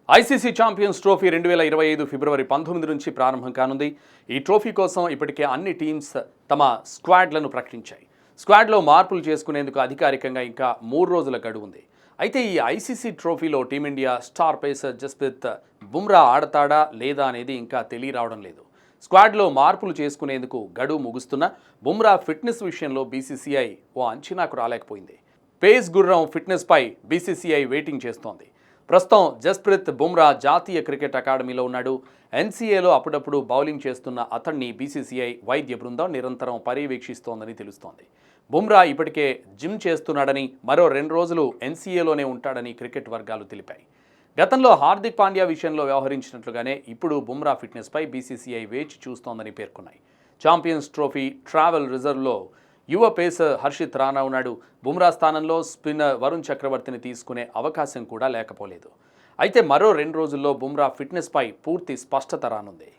ICC champions trophy 2025 ఫిబ్రవరి 19 నుంచి ప్రారంభం కానుంది. ఈ ట్రోఫీ కోసం ఇప్పటికే అన్ని టీమ్స్ తమ స్క్వాడ్లను ప్రకటించాయి. స్క్వాడ్లో మార్పులు చేసుకునేందుకు అధికారికంగా ఇంకా 3 రోజుల గడువు ఉంది. అయితే ఈ ఐసీసీ ట్రోఫీలో team India star pacer Jasprit Bumrah ఆడతాడా లేదా అనేది ఇంకా తెలియరావడం లేదు. స్క్వాడ్లో మార్పులు చేసుకునేందుకు గడువు ముగుస్తున్న బుమ్రా ఫిట్నెస్ విషయంలో బీసీసీఐ ఓ అంచనాకు రాలేకపోయింది. పేస్ గుర్రం ఫిట్నెస్పై బీసీసీఐ వెయిటింగ్ చేస్తోంది. ప్రస్తుతం జస్ప్రీత్ బుమ్రా జాతీయ క్రికెట్ అకాడమీలో ఉన్నాడు. ఎన్సీఏలో అప్పుడప్పుడు బౌలింగ్ చేస్తున్న అతన్ని బీసీసీఐ వైద్య బృందం నిరంతరం పర్యవేక్షిస్తోందని తెలుస్తోంది. బుమ్రా ఇప్పటికే జిమ్ చేస్తున్నాడని, మరో 2 రోజులు ఎన్సీఏలోనే ఉంటాడని క్రికెట్ వర్గాలు తెలిపాయి. గతంలో హార్దిక్ పాండ్యా విషయంలో వ్యవహరించినట్లుగానే ఇప్పుడు బుమ్రా ఫిట్నెస్పై బీసీసీఐ వేచి చూస్తోందని పేర్కొన్నాయి. ఛాంపియన్స్ ట్రోఫీ ట్రావెల్ రిజర్వ్లో యువ పేసర్ హర్షిత్ రాణా ఉన్నాడు. బుమ్రా స్థానంలో స్పిన్నర్ వరుణ్ చక్రవర్తిని తీసుకునే అవకాశం కూడా లేకపోలేదు. అయితే మరో 2 రోజుల్లో బుమ్రా ఫిట్నెస్పై పూర్తి స్పష్టత రానుంది.